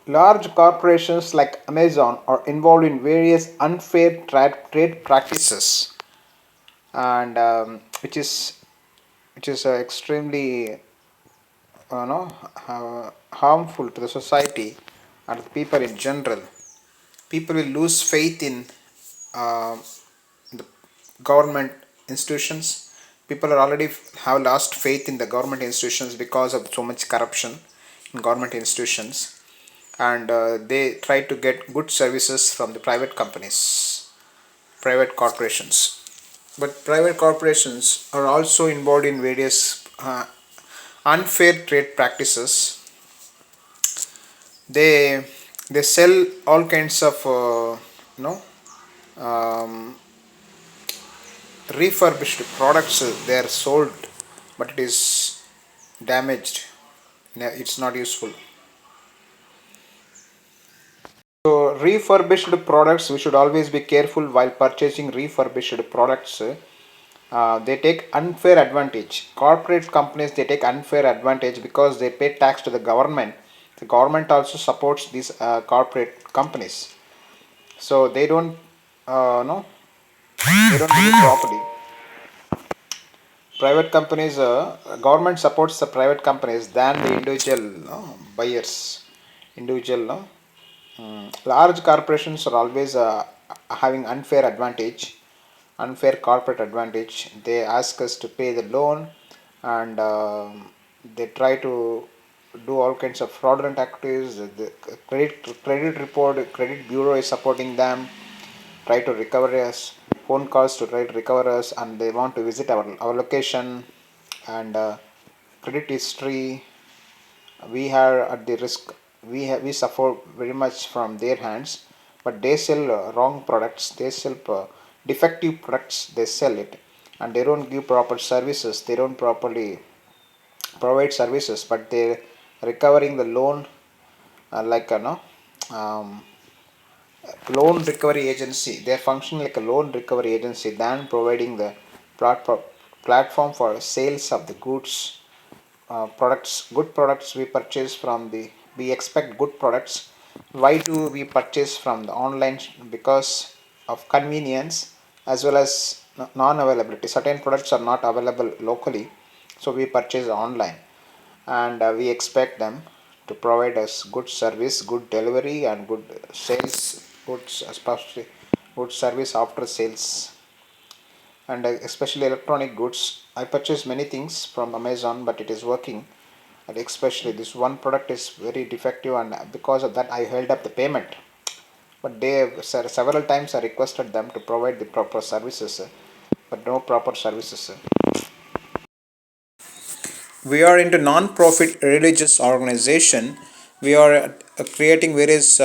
Large corporations like Amazon are involved in various unfair trade practices, and which is extremely harmful to the society and the people in general. People will lose faith in uh, the government institutions. People are already have lost faith in the government institutions because of so much corruption in government institutions, and they try to get good services from the private companies, private corporations. But private corporations are also involved in various unfair trade practices. They sell all kinds of you know um, refurbished products. They are sold, but it is damaged. It's not useful. So refurbished products, we should always be careful while purchasing refurbished products. They take unfair advantage. Corporate companies, they take unfair advantage because they pay tax to the government. The government also supports these corporate companies, so they don't no they don't do it properly. Private companies, government supports the private companies than the individual buyers. Individual large corporations are always having unfair advantage, unfair corporate advantage. They ask us to pay the loan, and they try to do all kinds of fraudulent activities. The credit report, credit bureau is supporting them, try to recover us, phone calls to try to recover us, and they want to visit our location, and credit history. We are at the risk. We suffer very much from their hands, but they sell wrong products. They sell defective products. They sell it, and they don't give proper services. They don't properly provide services, but they're recovering the loan, like um, loan recovery agency. They are functioning like a loan recovery agency than providing the platform for sales of the goods, products. Good products we purchase from the, we expect good products. Why do we purchase from the online? Because of convenience, as well as non availability. Certain products are not available locally, so we purchase online, and we expect them to provide us good service, good delivery, and good sales, good, especially good service after sales, and especially electronic goods. I purchase many things from Amazon, but it is working. And especially this one product is very defective, and because of that, I held up the payment. But they several times I requested them to provide the proper services, but no proper services. We are into non-profit religious organization. We are creating various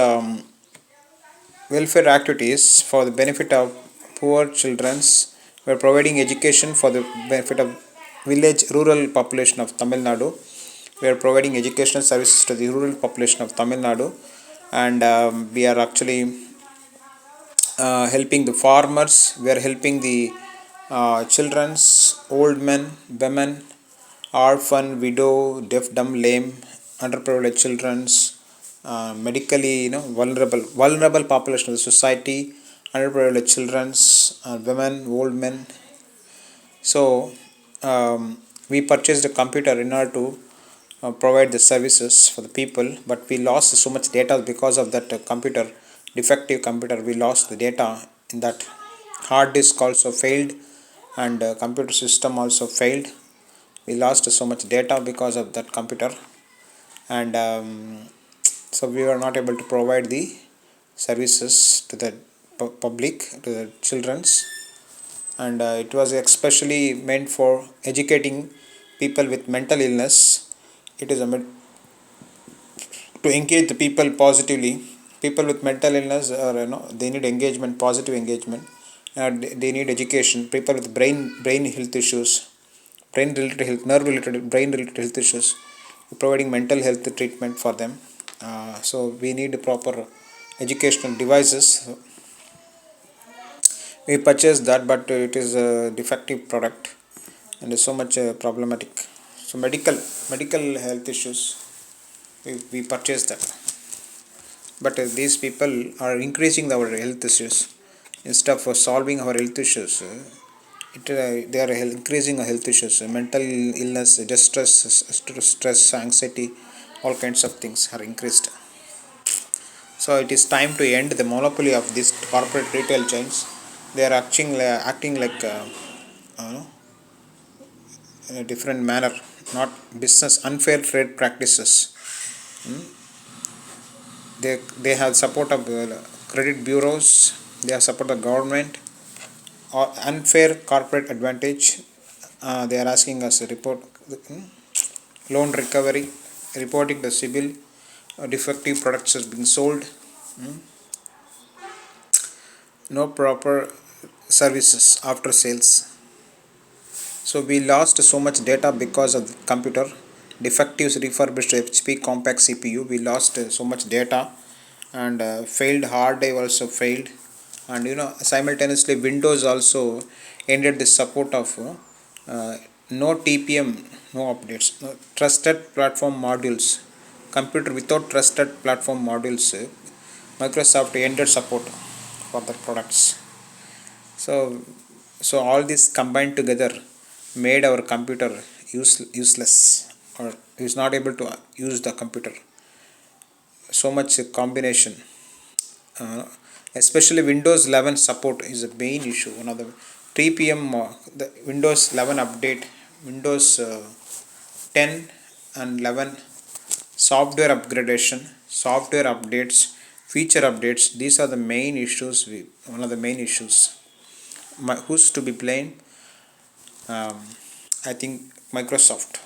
welfare activities for the benefit of poor childrens. We are providing education for the benefit of village rural population of Tamil Nadu. We are providing educational services to the rural population of Tamil Nadu, and we are actually helping the farmers. We are helping the children's, old men, women, orphan, widow, deaf, dumb, lame, underprivileged children's, medically vulnerable population of the society, underprivileged children's, women, old men. So we purchased a computer in order to provide the services for the people, but we lost so much data because of that computer, defective computer. We lost the data in that. Hard disk also failed, and computer system also failed. We lost so much data because of that computer, and so we were not able to provide the services to the public, to the children's. And it was especially meant for educating people with mental illness. It is to engage the people positively. People with mental illness, or they need engagement, positive engagement, and they need education. People with brain health issues, brain related health, nerve related, brain related health issues, providing mental health treatment for them. So we need proper educational devices. We purchased that, but it is a defective product, and is so much problematic. So medical health issues, we purchased that. but these people are increasing our health issues instead of solving our health issues. They are increasing health issues, mental illness, stress, anxiety, all kinds of things are increased. So it is time to end the monopoly of these corporate retail chains. They are acting like uh, in a different manner, not business unfair trade practices. They have support of credit bureaus. They have support of government or unfair corporate advantage. They are asking us to report loan recovery, reporting the CIBIL, defective products has been sold, no proper services after sales. So we lost so much data because of the computer defectives, refurbished HP compact CPU. We lost so much data, and failed hard drive also failed, and simultaneously Windows also ended the support of no TPM, no updates, no trusted platform modules. Computer without trusted platform modules, Microsoft ended support for the products. So, so all this combined together made our computer useless, or is not able to use the computer. So much combination, uh, especially Windows 11 support is a main issue. One of the TPM, the Windows 11 update, Windows 10 and 11 software upgradation, software updates, feature updates. These are the main issues. One of the main issues. Who's to be blamed? um, I think Microsoft.